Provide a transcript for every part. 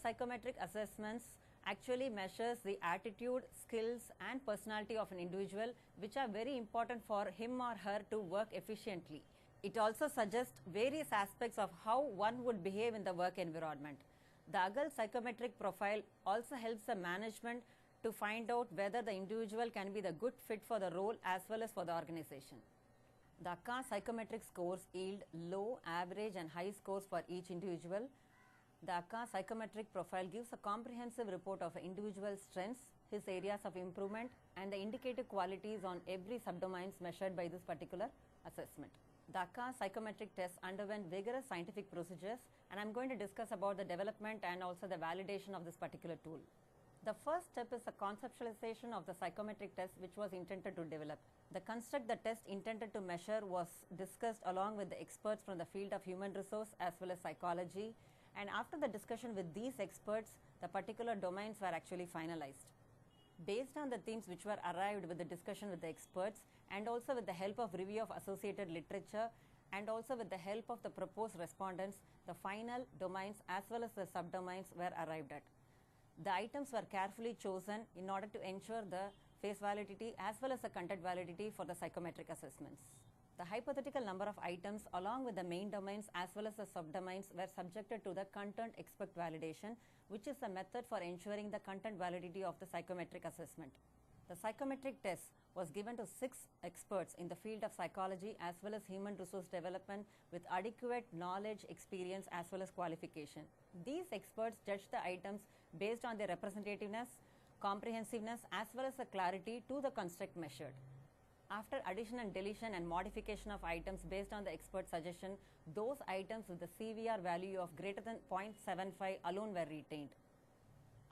psychometric assessments actually measures the attitude, skills and personality of an individual, which are very important for him or her to work efficiently. It also suggests various aspects of how one would behave in the work environment. The ACAS psychometric profile also helps the management to find out whether the individual can be the good fit for the role as well as for the organization. The ACAS psychometric scores yield low, average and high scores for each individual. The ACAS psychometric profile gives a comprehensive report of an individual's strengths, his areas of improvement and the indicative qualities on every subdomains measured by this particular assessment. The ACAS psychometric test underwent vigorous scientific procedures, and I am going to discuss about the development and also the validation of this particular tool. The first step is the conceptualization of the psychometric test, which was intended to develop. The construct the test intended to measure was discussed along with the experts from the field of human resource as well as psychology, and after the discussion with these experts, the particular domains were actually finalized. Based on the themes which were arrived with the discussion with the experts and also with the help of review of associated literature and also with the help of the proposed respondents, the final domains as well as the subdomains were arrived at. The items were carefully chosen in order to ensure the face validity as well as the content validity for the psychometric assessments. The hypothetical number of items along with the main domains as well as the subdomains were subjected to the content expert validation, which is a method for ensuring the content validity of the psychometric assessment. The psychometric test was given to 6 experts in the field of psychology as well as human resource development with adequate knowledge, experience as well as qualification. These experts judged the items based on their representativeness, comprehensiveness as well as the clarity to the construct measured. After addition and deletion and modification of items based on the expert suggestion, those items with the CVR value of greater than 0.75 alone were retained.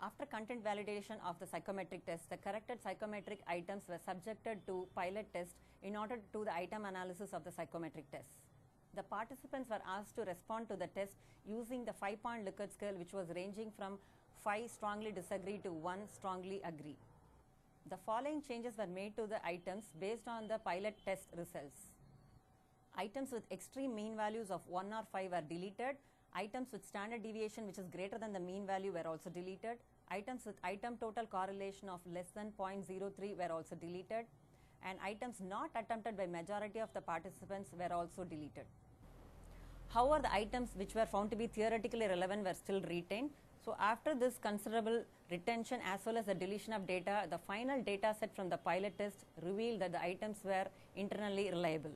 After content validation of the psychometric test, the corrected psychometric items were subjected to pilot test in order to do the item analysis of the psychometric test. The participants were asked to respond to the test using the 5-point Likert scale, which was ranging from 5 strongly disagree to 1 strongly agree. The following changes were made to the items based on the pilot test results. Items with extreme mean values of 1 or 5 were deleted. Items with standard deviation which is greater than the mean value were also deleted. Items with item total correlation of less than 0.03 were also deleted. And items not attempted by majority of the participants were also deleted. However, the items which were found to be theoretically relevant were still retained. So, after this considerable retention as well as the deletion of data, the final data set from the pilot test revealed that the items were internally reliable.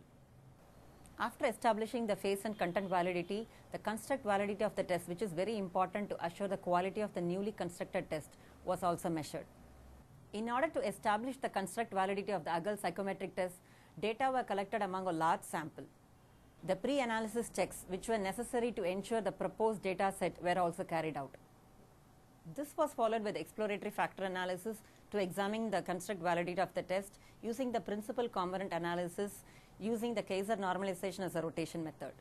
After establishing the face and content validity, the construct validity of the test, which is very important to assure the quality of the newly constructed test, was also measured. In order to establish the construct validity of the ACAS psychometric test, data were collected among a large sample. The pre-analysis checks which were necessary to ensure the proposed data set were also carried out. This was followed with exploratory factor analysis to examine the construct validity of the test using the principal component analysis using the Kaiser normalization as a rotation method.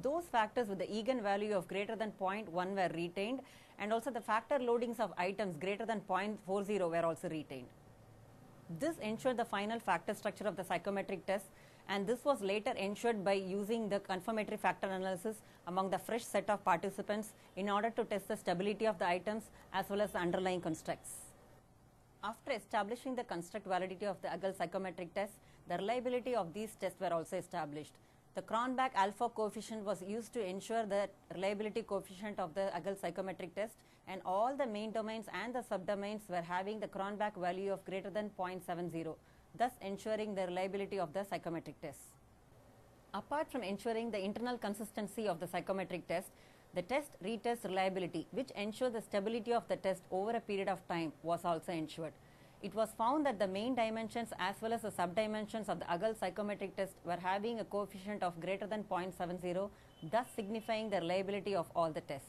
Those factors with the eigenvalue of greater than 0.1 were retained, and also the factor loadings of items greater than 0.40 were also retained. This ensured the final factor structure of the psychometric test, and this was later ensured by using the confirmatory factor analysis among the fresh set of participants in order to test the stability of the items as well as the underlying constructs. After establishing the construct validity of the ACAS psychometric test, the reliability of these tests were also established. The Cronbach alpha coefficient was used to ensure the reliability coefficient of the ACAS psychometric test, and all the main domains and the subdomains were having the Cronbach value of greater than 0.70, thus ensuring the reliability of the psychometric test. Apart from ensuring the internal consistency of the psychometric test, the test retest reliability, which ensures the stability of the test over a period of time, was also ensured. It was found that the main dimensions as well as the subdimensions of the ACAS psychometric test were having a coefficient of greater than 0.70, thus signifying the reliability of all the tests.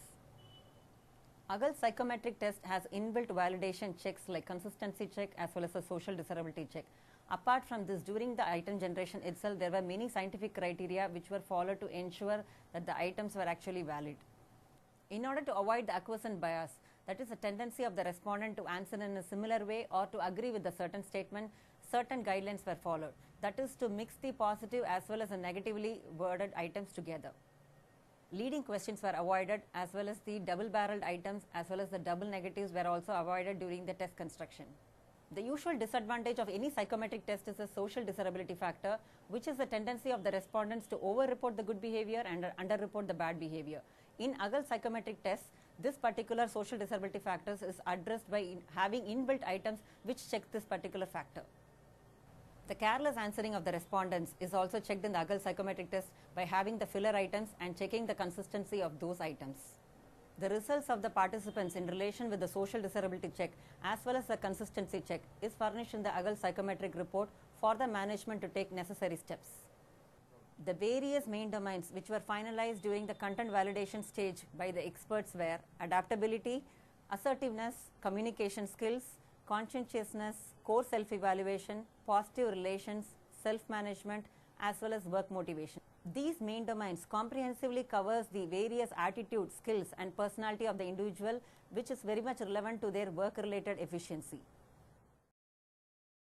ACAS psychometric test has inbuilt validation checks like consistency check as well as a social desirability check. Apart from this, during the item generation itself, there were many scientific criteria which were followed to ensure that the items were actually valid. In order to avoid the acquiescent bias, that is a tendency of the respondent to answer in a similar way or to agree with a certain statement, certain guidelines were followed. That is to mix the positive as well as the negatively worded items together. Leading questions were avoided, as well as the double-barreled items as well as the double negatives were also avoided during the test construction. The usual disadvantage of any psychometric test is the social desirability factor, which is the tendency of the respondents to over-report the good behavior and under-report the bad behavior. In ACAS psychometric tests, this particular social desirability factors is addressed by having inbuilt items which check this particular factor. The careless answering of the respondents is also checked in the ACAS psychometric test by having the filler items and checking the consistency of those items. The results of the participants in relation with the social desirability check as well as the consistency check is furnished in the ACAS psychometric report for the management to take necessary steps. The various main domains which were finalized during the content validation stage by the experts were adaptability, assertiveness, communication skills, conscientiousness, core self-evaluation, positive relations, self-management, as well as work motivation. These main domains comprehensively covers the various attitude, skills and personality of the individual, which is very much relevant to their work-related efficiency.